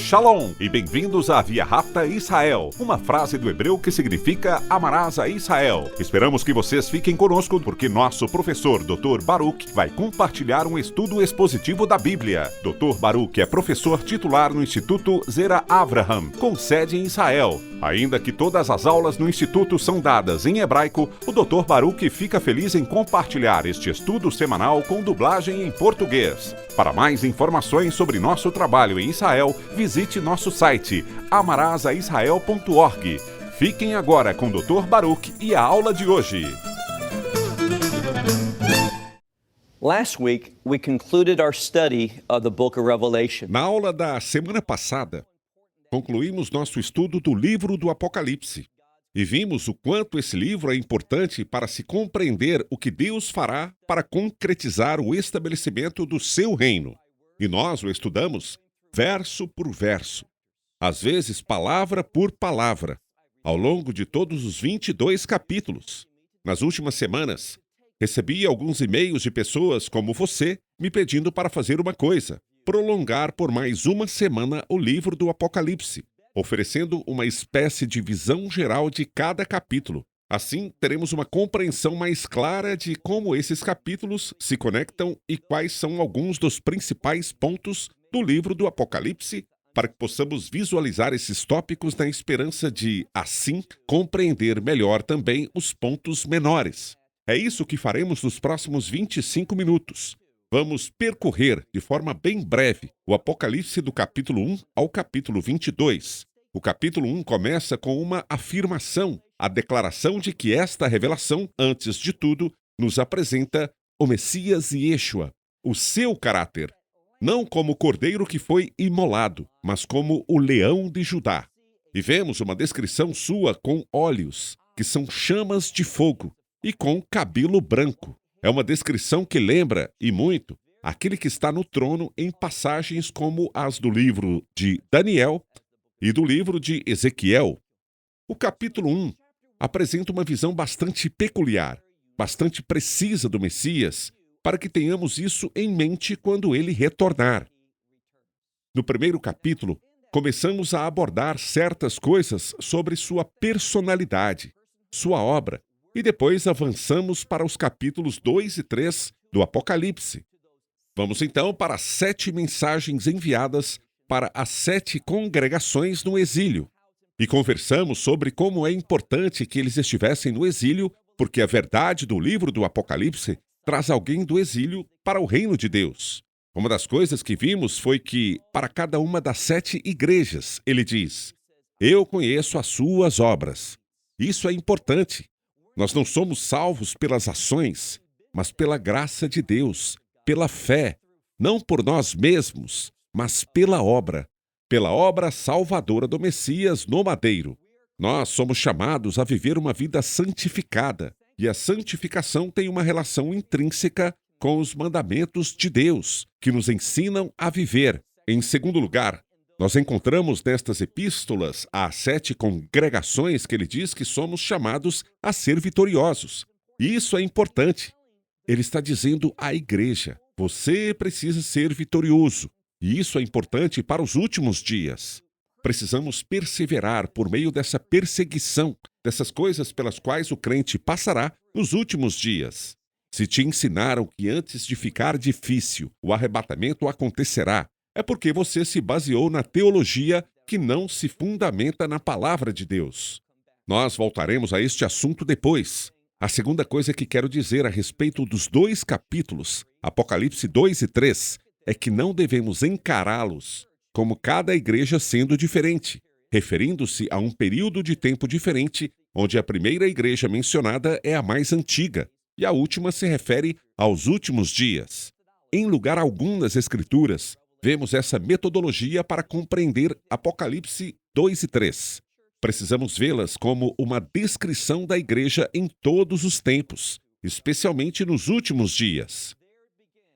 Shalom e bem-vindos à Via Rápida Israel, uma frase do hebreu que significa amarás a Israel. Esperamos que vocês fiquem conosco porque nosso professor Dr. Baruch vai compartilhar um estudo expositivo da Bíblia. Dr. Baruch é professor titular no Instituto Zera Avraham, com sede em Israel. Ainda que todas as aulas no Instituto são dadas em hebraico, o Dr. Baruch fica feliz em compartilhar este estudo semanal com dublagem em português. Para mais informações sobre nosso trabalho em Israel, visite nosso site amarasaisrael.org. Fiquem agora com o Dr. Baruch e a aula de hoje. Last week, we concluded our study of the book of Revelation. Na aula da semana passada, concluímos nosso estudo do livro do Apocalipse e vimos o quanto esse livro é importante para se compreender o que Deus fará para concretizar o estabelecimento do seu reino. E nós o estudamos verso por verso, às vezes palavra por palavra, ao longo de todos os 22 capítulos. Nas últimas semanas, recebi alguns e-mails de pessoas como você me pedindo para fazer uma coisa: prolongar por mais uma semana o livro do Apocalipse, oferecendo uma espécie de visão geral de cada capítulo. Assim, teremos uma compreensão mais clara de como esses capítulos se conectam e quais são alguns dos principais pontos do livro do Apocalipse, para que possamos visualizar esses tópicos na esperança de, assim, compreender melhor também os pontos menores. É isso que faremos nos próximos 25 minutos. Vamos percorrer, de forma bem breve, o Apocalipse do capítulo 1 ao capítulo 22. O capítulo 1 começa com uma afirmação, a declaração de que esta revelação, antes de tudo, nos apresenta o Messias Yeshua, o seu caráter, não como o cordeiro que foi imolado, mas como o leão de Judá. E vemos uma descrição sua com olhos, que são chamas de fogo, e com cabelo branco. É uma descrição que lembra, e muito, aquele que está no trono em passagens como as do livro de Daniel e do livro de Ezequiel. O capítulo 1 apresenta uma visão bastante peculiar, bastante precisa do Messias, para que tenhamos isso em mente quando ele retornar. No primeiro capítulo, começamos a abordar certas coisas sobre sua personalidade, sua obra, e depois avançamos para os capítulos 2 e 3 do Apocalipse. Vamos então para as 7 mensagens enviadas para as 7 congregações no exílio. E conversamos sobre como é importante que eles estivessem no exílio, porque a verdade do livro do Apocalipse traz alguém do exílio para o reino de Deus. Uma das coisas que vimos foi que, para cada uma das 7 igrejas, ele diz: eu conheço as suas obras. Isso é importante. Nós não somos salvos pelas ações, mas pela graça de Deus, pela fé, não por nós mesmos, mas pela obra salvadora do Messias no madeiro. Nós somos chamados a viver uma vida santificada, e a santificação tem uma relação intrínseca com os mandamentos de Deus, que nos ensinam a viver. Em segundo lugar, nós encontramos nestas epístolas às 7 congregações que ele diz que somos chamados a ser vitoriosos. E isso é importante. Ele está dizendo à igreja: você precisa ser vitorioso. E isso é importante para os últimos dias. Precisamos perseverar por meio dessa perseguição, dessas coisas pelas quais o crente passará nos últimos dias. Se te ensinaram que antes de ficar difícil o arrebatamento acontecerá, é porque você se baseou na teologia que não se fundamenta na palavra de Deus. Nós voltaremos a este assunto depois. A segunda coisa que quero dizer a respeito dos 2 capítulos, Apocalipse 2 e 3, é que não devemos encará-los como cada igreja sendo diferente, referindo-se a um período de tempo diferente, onde a primeira igreja mencionada é a mais antiga e a última se refere aos últimos dias. Em lugar algum nas Escrituras, vemos essa metodologia para compreender Apocalipse 2 e 3. Precisamos vê-las como uma descrição da igreja em todos os tempos, especialmente nos últimos dias.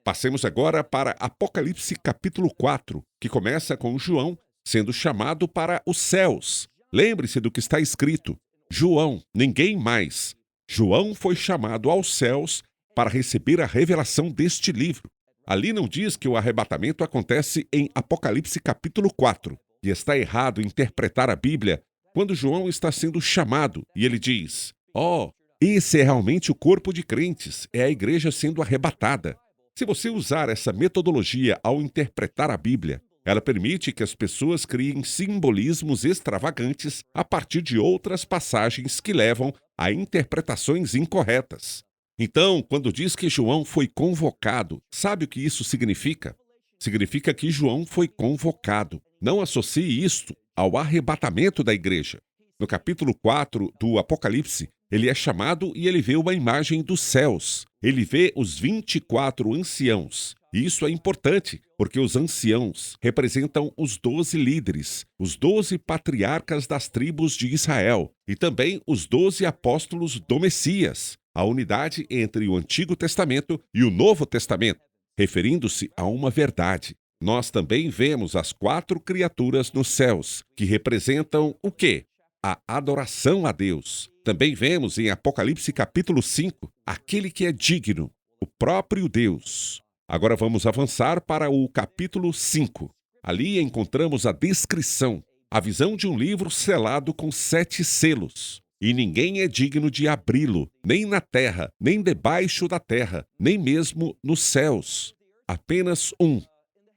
Passemos agora para Apocalipse capítulo 4, que começa com João sendo chamado para os céus. Lembre-se do que está escrito: João, ninguém mais. João foi chamado aos céus para receber a revelação deste livro. Ali não diz que o arrebatamento acontece em Apocalipse capítulo 4, E está errado interpretar a Bíblia quando João está sendo chamado e ele diz: "Oh, esse é realmente o corpo de crentes, é a igreja sendo arrebatada." Se você usar essa metodologia ao interpretar a Bíblia, ela permite que as pessoas criem simbolismos extravagantes a partir de outras passagens que levam a interpretações incorretas. Então, quando diz que João foi convocado, sabe o que isso significa? Significa que João foi convocado. Não associe isto ao arrebatamento da igreja. No capítulo 4 do Apocalipse, ele é chamado e ele vê uma imagem dos céus. Ele vê os 24 anciãos. E isso é importante, porque os anciãos representam os 12 líderes, os 12 patriarcas das tribos de Israel e também os 12 apóstolos do Messias, a unidade entre o Antigo Testamento e o Novo Testamento, referindo-se a uma verdade. Nós também vemos as 4 criaturas nos céus, que representam o quê? A adoração a Deus. Também vemos em Apocalipse capítulo 5, aquele que é digno, o próprio Deus. Agora vamos avançar para o capítulo 5. Ali encontramos a descrição, a visão de um livro selado com 7 selos. E ninguém é digno de abri-lo, nem na terra, nem debaixo da terra, nem mesmo nos céus. Apenas um.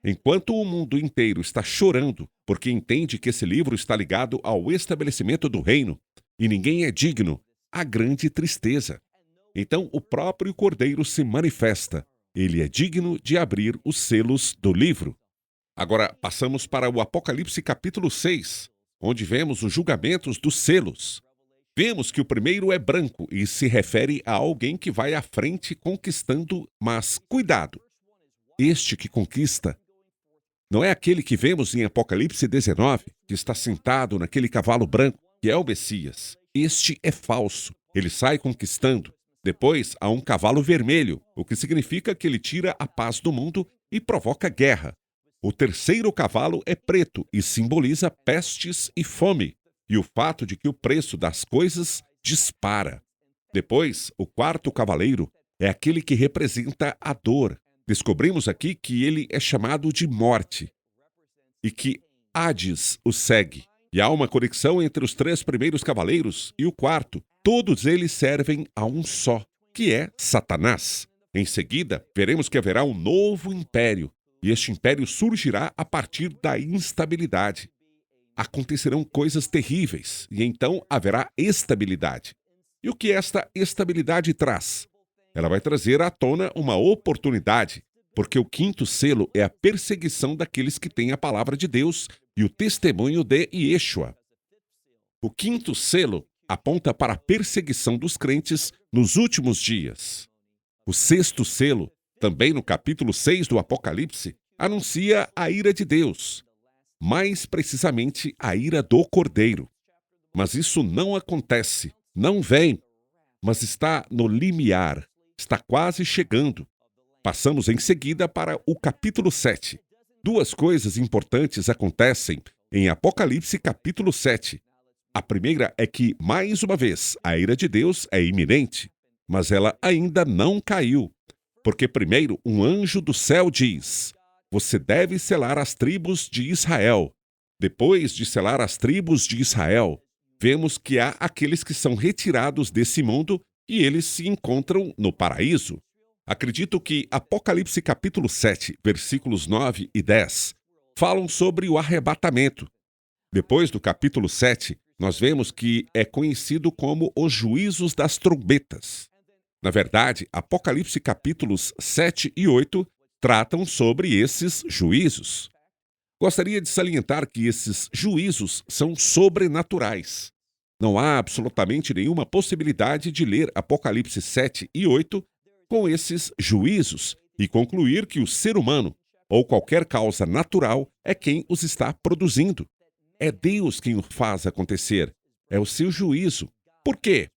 Enquanto o mundo inteiro está chorando, porque entende que esse livro está ligado ao estabelecimento do reino, e ninguém é digno, há grande tristeza. Então o próprio Cordeiro se manifesta. Ele é digno de abrir os selos do livro. Agora passamos para o Apocalipse capítulo 6, onde vemos os julgamentos dos selos. Vemos que o primeiro é branco e se refere a alguém que vai à frente conquistando, mas cuidado! Este que conquista não é aquele que vemos em Apocalipse 19, que está sentado naquele cavalo branco, que é o Messias. Este é falso. Ele sai conquistando. Depois há um cavalo vermelho, o que significa que ele tira a paz do mundo e provoca guerra. O terceiro cavalo é preto e simboliza pestes e fome, e o fato de que o preço das coisas dispara. Depois, o quarto cavaleiro é aquele que representa a dor. Descobrimos aqui que ele é chamado de morte e que Hades o segue. E há uma conexão entre os 3 primeiros cavaleiros e o quarto. Todos eles servem a um só, que é Satanás. Em seguida, veremos que haverá um novo império, e este império surgirá a partir da instabilidade. Acontecerão coisas terríveis, e então haverá estabilidade. E o que esta estabilidade traz? Ela vai trazer à tona uma oportunidade, porque o 5º selo é a perseguição daqueles que têm a palavra de Deus e o testemunho de Yeshua. O 5º selo aponta para a perseguição dos crentes nos últimos dias. O 6º selo, também no capítulo 6 do Apocalipse, anuncia a ira de Deus, mais precisamente a ira do Cordeiro. Mas isso não acontece, não vem, mas está no limiar, está quase chegando. Passamos em seguida para o capítulo 7. 2 coisas importantes acontecem em Apocalipse capítulo 7. A primeira é que, mais uma vez, a ira de Deus é iminente, mas ela ainda não caiu, porque primeiro um anjo do céu diz: "Você deve selar as tribos de Israel." Depois de selar as tribos de Israel, vemos que há aqueles que são retirados desse mundo e eles se encontram no paraíso. Acredito que Apocalipse capítulo 7, versículos 9 e 10, falam sobre o arrebatamento. Depois do capítulo 7, nós vemos que é conhecido como os juízos das trombetas. Na verdade, Apocalipse capítulos 7 e 8 tratam sobre esses juízos. Gostaria de salientar que esses juízos são sobrenaturais. Não há absolutamente nenhuma possibilidade de ler Apocalipse 7 e 8 com esses juízos e concluir que o ser humano, ou qualquer causa natural, é quem os está produzindo. É Deus quem o faz acontecer. É o seu juízo. Por quê?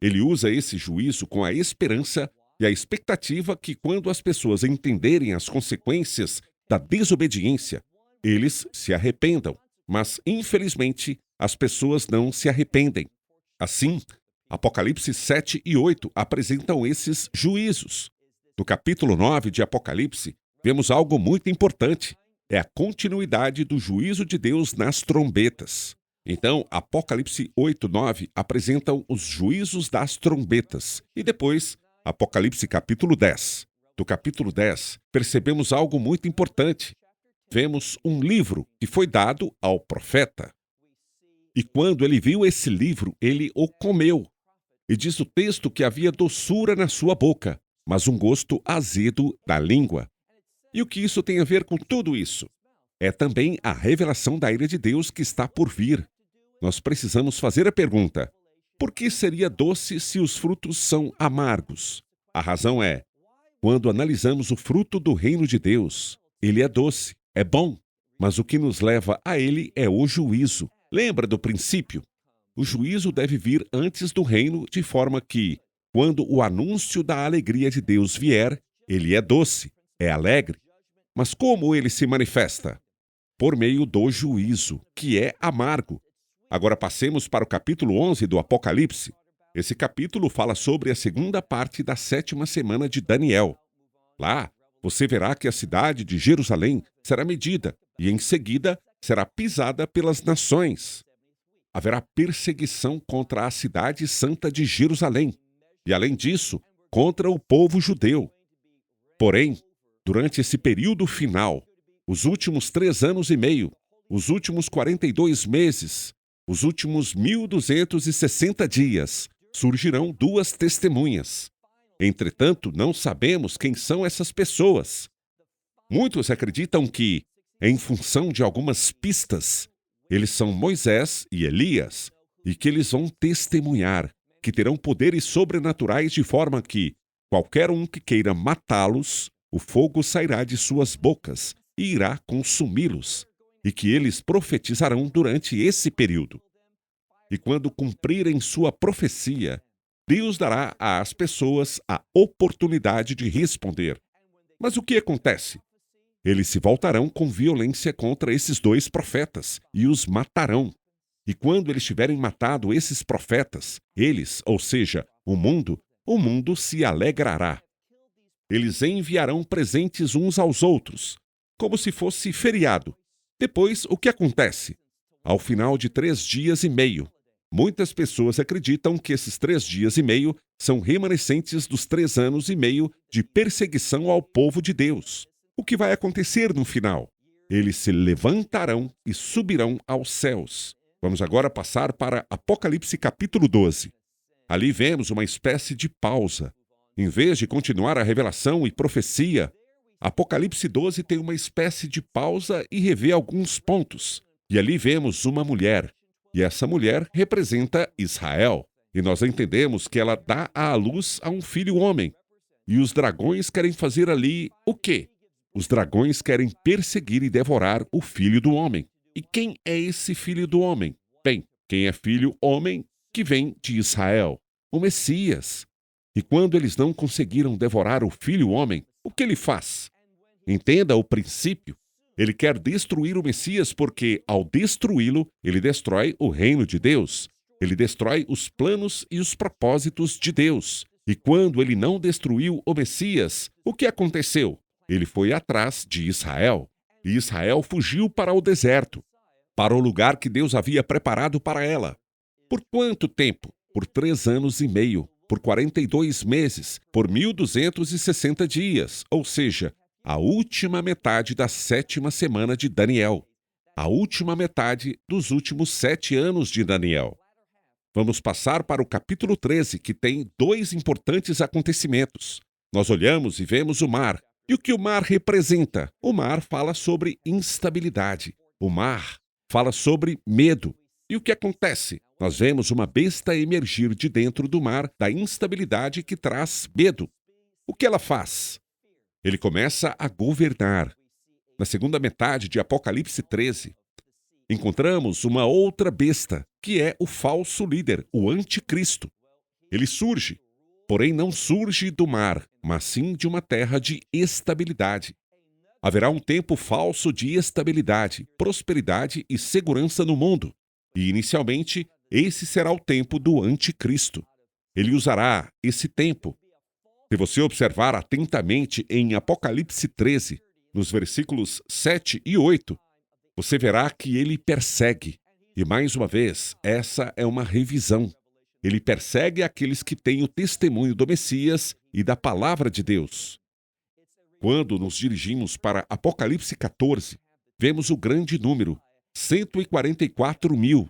Ele usa esse juízo com a esperança e a expectativa que, quando as pessoas entenderem as consequências da desobediência, eles se arrependam. Mas, infelizmente, as pessoas não se arrependem. Assim, Apocalipse 7 e 8 apresentam esses juízos. No capítulo 9 de Apocalipse, vemos algo muito importante. é a continuidade do juízo de Deus nas trombetas. Então, Apocalipse 8, 9 apresentam os juízos das trombetas. E depois, Apocalipse capítulo 10. Do capítulo 10, percebemos algo muito importante. Vemos um livro que foi dado ao profeta. E quando ele viu esse livro, ele o comeu. E diz o texto que havia doçura na sua boca, mas um gosto azedo na língua. E o que isso tem a ver com tudo isso? É também a revelação da ira de Deus que está por vir. Nós precisamos fazer a pergunta: por que seria doce se os frutos são amargos? A razão é, quando analisamos o fruto do reino de Deus, ele é doce, é bom, mas o que nos leva a ele é o juízo. Lembra do princípio? O juízo deve vir antes do reino, de forma que, quando o anúncio da alegria de Deus vier, ele é doce, é alegre. Mas como ele se manifesta? Por meio do juízo, que é amargo. Agora passemos para o capítulo 11 do Apocalipse. Esse capítulo fala sobre a segunda parte da 7ª semana de Daniel. Lá, você verá que a cidade de Jerusalém será medida e, em seguida, será pisada pelas nações. Haverá perseguição contra a cidade santa de Jerusalém e, além disso, contra o povo judeu. Porém, durante esse período final, os últimos 3 anos e meio, os últimos 42 meses, os últimos 1260 dias, surgirão 2 testemunhas. Entretanto, não sabemos quem são essas pessoas. Muitos acreditam que, em função de algumas pistas, eles são Moisés e Elias, e que eles vão testemunhar, que terão poderes sobrenaturais de forma que, qualquer um que queira matá-los, o fogo sairá de suas bocas e irá consumi-los, e que eles profetizarão durante esse período. E quando cumprirem sua profecia, Deus dará às pessoas a oportunidade de responder. Mas o que acontece? Eles se voltarão com violência contra esses 2 profetas e os matarão. E quando eles tiverem matado esses profetas, eles, ou seja, o mundo se alegrará. Eles enviarão presentes uns aos outros, como se fosse feriado. Depois, o que acontece? Ao final de 3 dias e meio, muitas pessoas acreditam que esses 3 dias e meio são remanescentes dos 3 anos e meio de perseguição ao povo de Deus. O que vai acontecer no final? Eles se levantarão e subirão aos céus. Vamos agora passar para Apocalipse capítulo 12. Ali vemos uma espécie de pausa. Em vez de continuar a revelação e profecia, Apocalipse 12 tem uma espécie de pausa e revê alguns pontos. E ali vemos uma mulher. E essa mulher representa Israel. E nós entendemos que ela dá à luz a um filho homem. E os dragões querem fazer ali o quê? Os dragões querem perseguir e devorar o filho do homem. E quem é esse filho do homem? Bem, quem é filho homem que vem de Israel? O Messias. E quando eles não conseguiram devorar o filho homem, o que ele faz? Entenda o princípio. Ele quer destruir o Messias porque, ao destruí-lo, ele destrói o reino de Deus. Ele destrói os planos e os propósitos de Deus. E quando ele não destruiu o Messias, o que aconteceu? Ele foi atrás de Israel. E Israel fugiu para o deserto, para o lugar que Deus havia preparado para ela. Por quanto tempo? Por 3 anos e meio, por 42 meses, por 1260 dias, ou seja, a última metade da 7ª semana de Daniel, a última metade dos últimos 7 anos de Daniel. Vamos passar para o capítulo 13, que tem 2 importantes acontecimentos. Nós olhamos e vemos o mar. E o que o mar representa? O mar fala sobre instabilidade. O mar fala sobre medo. E o que acontece? Nós vemos uma besta emergir de dentro do mar da instabilidade que traz medo. O que ela faz? Ele começa a governar. Na segunda metade de Apocalipse 13, encontramos uma outra besta, que é o falso líder, o anticristo. Ele surge, porém não surge do mar, mas sim de uma terra de estabilidade. Haverá um tempo falso de estabilidade, prosperidade e segurança no mundo. E, inicialmente, esse será o tempo do anticristo. Ele usará esse tempo. Se você observar atentamente em Apocalipse 13, nos versículos 7 e 8, você verá que ele persegue. E mais uma vez, essa é uma revisão. Ele persegue aqueles que têm o testemunho do Messias e da palavra de Deus. Quando nos dirigimos para Apocalipse 14, vemos o grande número, 144 mil.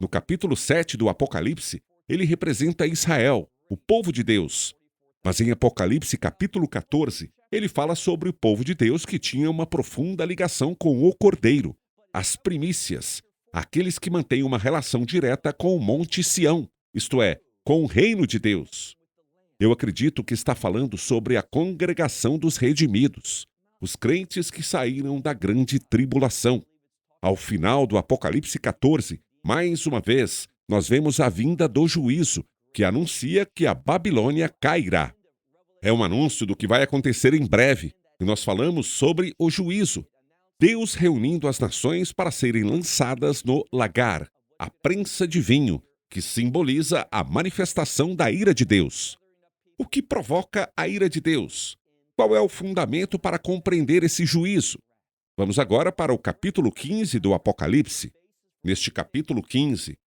No capítulo 7 do Apocalipse, ele representa Israel, o povo de Deus. Mas em Apocalipse capítulo 14, ele fala sobre o povo de Deus que tinha uma profunda ligação com o Cordeiro, as primícias, aqueles que mantêm uma relação direta com o Monte Sião, isto é, com o reino de Deus. Eu acredito que está falando sobre a congregação dos redimidos, os crentes que saíram da grande tribulação. Ao final do Apocalipse 14, mais uma vez, nós vemos a vinda do juízo, que anuncia que a Babilônia cairá. É um anúncio do que vai acontecer em breve, e nós falamos sobre o juízo. Deus reunindo as nações para serem lançadas no lagar, a prensa de vinho, que simboliza a manifestação da ira de Deus. O que provoca a ira de Deus? Qual é o fundamento para compreender esse juízo? Vamos agora para o capítulo 15 do Apocalipse. Neste capítulo 15,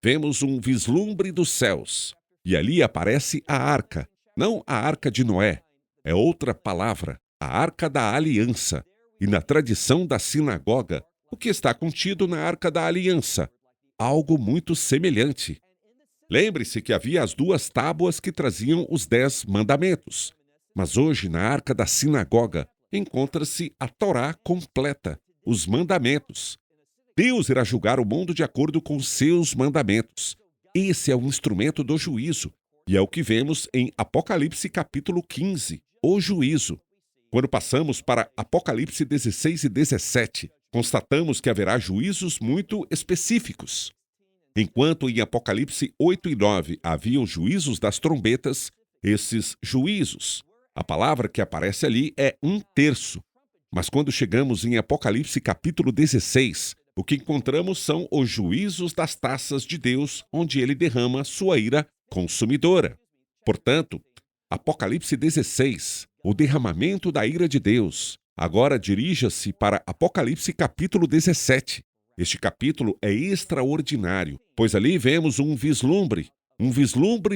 vemos um vislumbre dos céus, e ali aparece a arca, não a arca de Noé, é outra palavra, a arca da aliança. E na tradição da sinagoga, o que está contido na arca da aliança? Algo muito semelhante. Lembre-se que havia as 2 tábuas que traziam os 10 mandamentos. Mas hoje, na arca da sinagoga, encontra-se a Torá completa, os mandamentos. Deus irá julgar o mundo de acordo com os seus mandamentos. Esse é o instrumento do juízo, e é o que vemos em Apocalipse capítulo 15, o juízo. Quando passamos para Apocalipse 16 e 17, constatamos que haverá juízos muito específicos. Enquanto em Apocalipse 8 e 9 haviam juízos das trombetas, esses juízos, a palavra que aparece ali é 1/3. Mas quando chegamos em Apocalipse capítulo 16, o que encontramos são os juízos das taças de Deus, onde ele derrama sua ira consumidora. Portanto, Apocalipse 16, o derramamento da ira de Deus. Agora dirija-se para Apocalipse capítulo 17. Este capítulo é extraordinário, pois ali vemos um vislumbre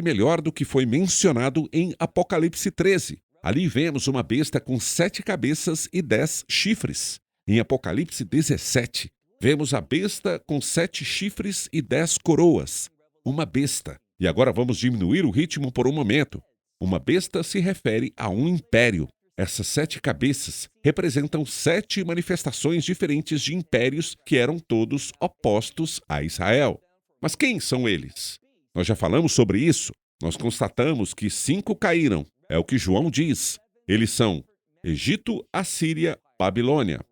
melhor do que foi mencionado em Apocalipse 13. Ali vemos uma besta com 7 cabeças e 10 chifres. Em Apocalipse 17, vemos a besta com 7 chifres e 10 coroas. Uma besta. E agora vamos diminuir o ritmo por um momento. Uma besta se refere a um império. Essas 7 cabeças representam 7 manifestações diferentes de impérios que eram todos opostos a Israel. Mas quem são eles? Nós já falamos sobre isso. Nós constatamos que 5 caíram. É o que João diz. Eles são Egito, Assíria, Babilônia.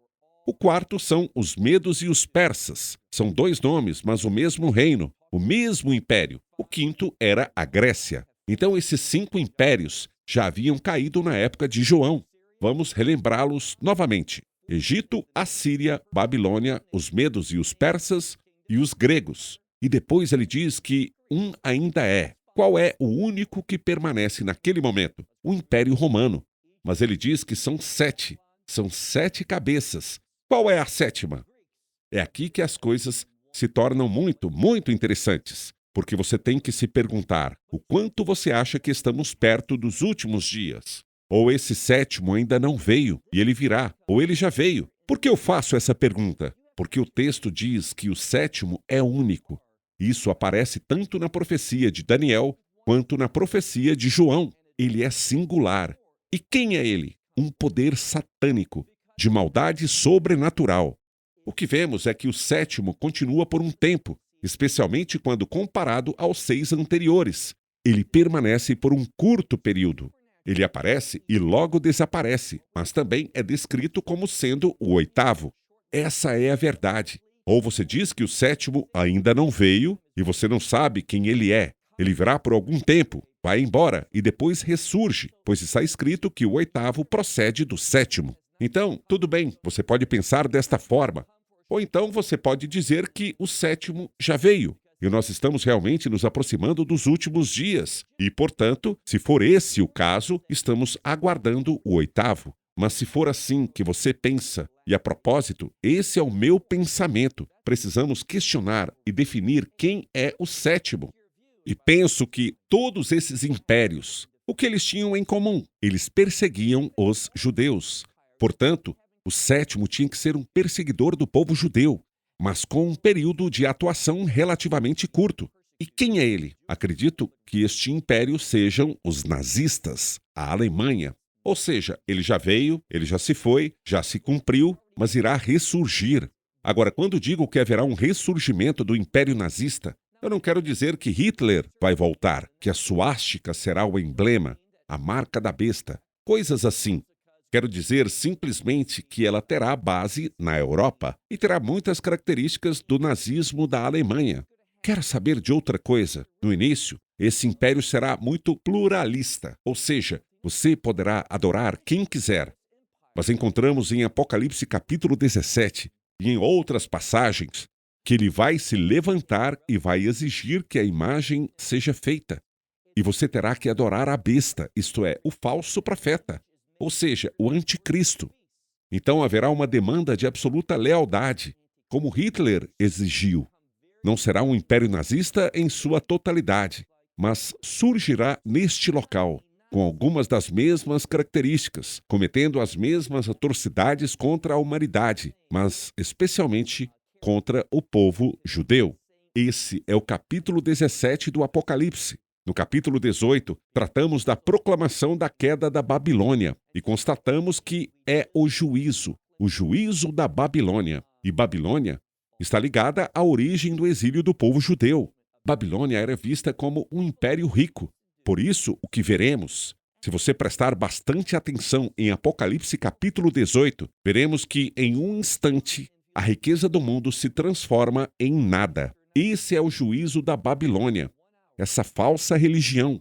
O quarto são os medos e os persas. São 2 nomes, mas o mesmo reino, o mesmo império. O quinto era a Grécia. Então esses 5 impérios já haviam caído na época de João. Vamos relembrá-los novamente. Egito, Assíria, Babilônia, os medos e os persas e os gregos. E depois ele diz que um ainda é. Qual é o único que permanece naquele momento? O Império Romano. Mas ele diz que são 7. São 7 cabeças. Qual é a 7ª? É aqui que as coisas se tornam muito, muito interessantes. Porque você tem que se perguntar o quanto você acha que estamos perto dos últimos dias. Ou esse 7º ainda não veio, e ele virá, ou ele já veio. Por que eu faço essa pergunta? Porque o texto diz que o 7º é único. Isso aparece tanto na profecia de Daniel, quanto na profecia de João. Ele é singular. E quem é ele? Um poder satânico, de maldade sobrenatural. O que vemos é que o 7º continua por um tempo, especialmente quando comparado aos 6 anteriores. Ele permanece por um curto período. Ele aparece e logo desaparece, mas também é descrito como sendo o 8º. Essa é a verdade. Ou você diz que o 7º ainda não veio e você não sabe quem ele é. Ele virá por algum tempo, vai embora e depois ressurge, pois está escrito que o 8º procede do 7º. Então, tudo bem, você pode pensar desta forma. Ou então você pode dizer que o 7º já veio. E nós estamos realmente nos aproximando dos últimos dias. E, portanto, se for esse o caso, estamos aguardando o 8º. Mas se for assim que você pensa, e a propósito, esse é o meu pensamento, precisamos questionar e definir quem é o sétimo. E penso que todos esses impérios, o que eles tinham em comum? Eles perseguiam os judeus. Portanto, o sétimo tinha que ser um perseguidor do povo judeu, mas com um período de atuação relativamente curto. E quem é ele? Acredito que este império sejam os nazistas, a Alemanha. Ou seja, ele já veio, ele já se foi, já se cumpriu, mas irá ressurgir. Agora, quando digo que haverá um ressurgimento do Império Nazista, eu não quero dizer que Hitler vai voltar, que a suástica será o emblema, a marca da besta, coisas assim. Quero dizer simplesmente que ela terá base na Europa e terá muitas características do nazismo da Alemanha. Quero saber de outra coisa. No início, esse império será muito pluralista, ou seja, você poderá adorar quem quiser. Mas encontramos em Apocalipse capítulo 17 e em outras passagens que ele vai se levantar e vai exigir que a imagem seja feita. E você terá que adorar a besta, isto é, o falso profeta, ou seja, o anticristo. Então haverá uma demanda de absoluta lealdade, como Hitler exigiu. Não será um império nazista em sua totalidade, mas surgirá neste local, com algumas das mesmas características, cometendo as mesmas atrocidades contra a humanidade, mas especialmente contra o povo judeu. Esse é o capítulo 17 do Apocalipse. No capítulo 18, tratamos da proclamação da queda da Babilônia e constatamos que é o juízo da Babilônia. E Babilônia está ligada à origem do exílio do povo judeu. Babilônia era vista como um império rico. Por isso, o que veremos, se você prestar bastante atenção em Apocalipse capítulo 18, veremos que, em um instante, a riqueza do mundo se transforma em nada. Esse é o juízo da Babilônia. Essa falsa religião,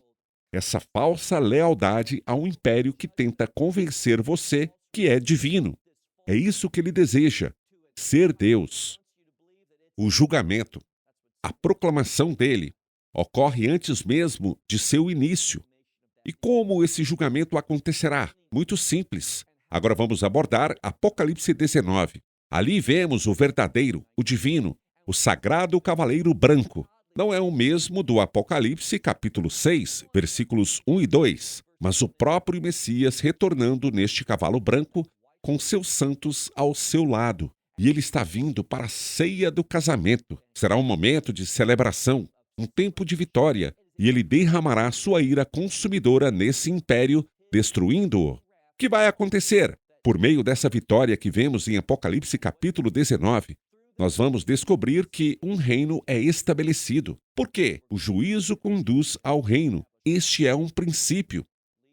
essa falsa lealdade a um império que tenta convencer você que é divino. É isso que ele deseja, ser Deus. O julgamento, a proclamação dele, ocorre antes mesmo de seu início. E como esse julgamento acontecerá? Muito simples. Agora vamos abordar Apocalipse 19. Ali vemos o verdadeiro, o divino, o sagrado cavaleiro branco. Não é o mesmo do Apocalipse capítulo 6, versículos 1 e 2, mas o próprio Messias retornando neste cavalo branco com seus santos ao seu lado. E ele está vindo para a ceia do casamento. Será um momento de celebração, um tempo de vitória, e ele derramará sua ira consumidora nesse império, destruindo-o. O que vai acontecer? Por meio dessa vitória que vemos em Apocalipse capítulo 19, nós vamos descobrir que um reino é estabelecido. Por quê? O juízo conduz ao reino. Este é um princípio.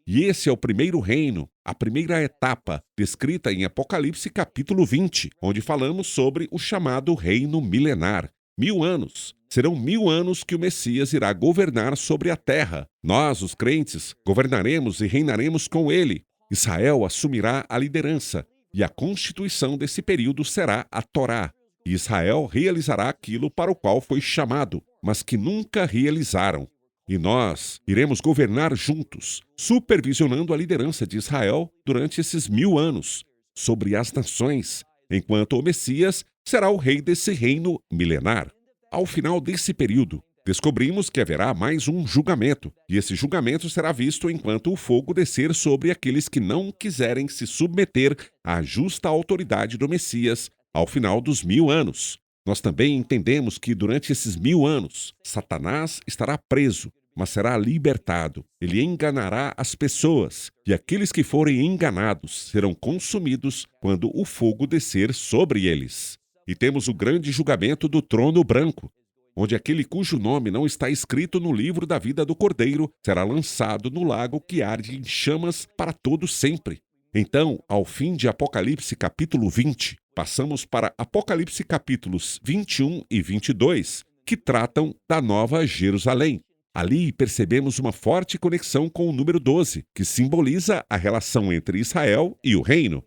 E esse é o primeiro reino, a primeira etapa, descrita em Apocalipse capítulo 20, onde falamos sobre o chamado reino milenar. 1000 anos. Serão 1000 anos que o Messias irá governar sobre a terra. Nós, os crentes, governaremos e reinaremos com ele. Israel assumirá a liderança, e a constituição desse período será a Torá. E Israel realizará aquilo para o qual foi chamado, mas que nunca realizaram. E nós iremos governar juntos, supervisionando a liderança de Israel durante esses 1000 anos, sobre as nações, enquanto o Messias será o rei desse reino milenar. Ao final desse período, descobrimos que haverá mais um julgamento, e esse julgamento será visto enquanto o fogo descer sobre aqueles que não quiserem se submeter à justa autoridade do Messias ao final dos 1000 anos. Nós também entendemos que durante esses 1000 anos, Satanás estará preso, mas será libertado. Ele enganará as pessoas, e aqueles que forem enganados serão consumidos quando o fogo descer sobre eles. E temos o grande julgamento do trono branco, onde aquele cujo nome não está escrito no livro da vida do Cordeiro será lançado no lago que arde em chamas para todo sempre. Então, ao fim de Apocalipse capítulo 20, passamos para Apocalipse capítulos 21 e 22, que tratam da Nova Jerusalém. Ali percebemos uma forte conexão com o número 12, que simboliza a relação entre Israel e o reino.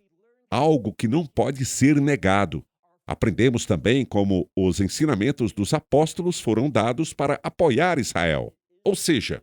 Algo que não pode ser negado. Aprendemos também como os ensinamentos dos apóstolos foram dados para apoiar Israel. Ou seja,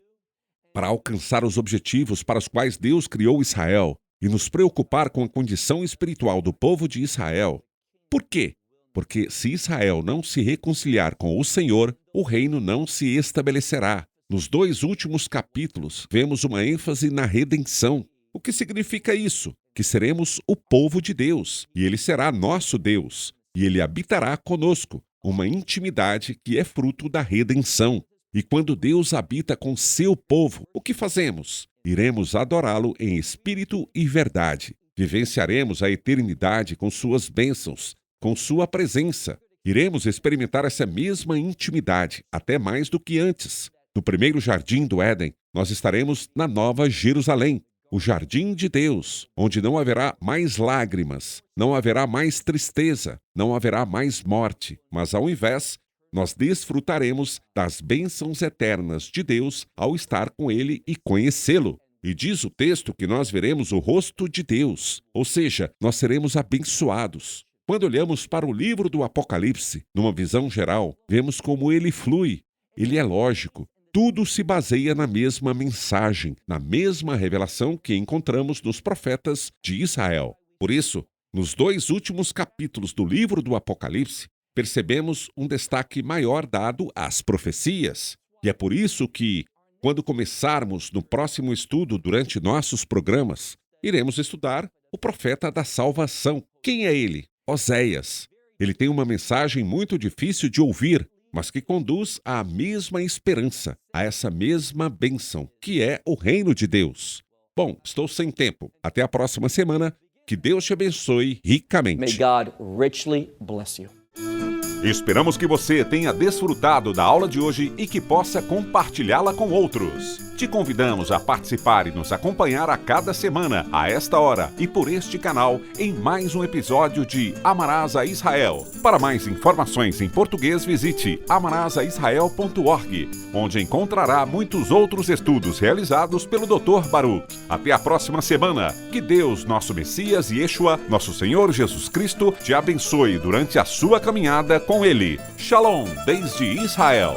para alcançar os objetivos para os quais Deus criou Israel, e nos preocupar com a condição espiritual do povo de Israel. Por quê? Porque se Israel não se reconciliar com o Senhor, o reino não se estabelecerá. Nos 2 últimos capítulos, vemos uma ênfase na redenção. O que significa isso? Que seremos o povo de Deus, e Ele será nosso Deus, e Ele habitará conosco, uma intimidade que é fruto da redenção. E quando Deus habita com seu povo, o que fazemos? Iremos adorá-lo em espírito e verdade. Vivenciaremos a eternidade com suas bênçãos, com sua presença. Iremos experimentar essa mesma intimidade, até mais do que antes. No primeiro jardim do Éden, nós estaremos na Nova Jerusalém, o jardim de Deus, onde não haverá mais lágrimas, não haverá mais tristeza, não haverá mais morte, mas ao invés, nós desfrutaremos das bênçãos eternas de Deus ao estar com Ele e conhecê-lo. E diz o texto que nós veremos o rosto de Deus, ou seja, nós seremos abençoados. Quando olhamos para o livro do Apocalipse, numa visão geral, vemos como ele flui. Ele é lógico. Tudo se baseia na mesma mensagem, na mesma revelação que encontramos nos profetas de Israel. Por isso, nos 2 últimos capítulos do livro do Apocalipse, percebemos um destaque maior dado às profecias. E é por isso que, quando começarmos no próximo estudo durante nossos programas, iremos estudar o profeta da salvação. Quem é ele? Oséias. Ele tem uma mensagem muito difícil de ouvir, mas que conduz à mesma esperança, a essa mesma bênção, que é o reino de Deus. Bom, estou sem tempo. Até a próxima semana. Que Deus te abençoe ricamente. May God richly bless you. Esperamos que você tenha desfrutado da aula de hoje e que possa compartilhá-la com outros. Te convidamos a participar e nos acompanhar a cada semana, a esta hora e por este canal, em mais um episódio de Amarás a Israel. Para mais informações em português, visite amarasaisrael.org, onde encontrará muitos outros estudos realizados pelo Dr. Baruch. Até a próxima semana. Que Deus, nosso Messias e Yeshua, nosso Senhor Jesus Cristo, te abençoe durante a sua caminhada com Ele. Shalom, desde Israel.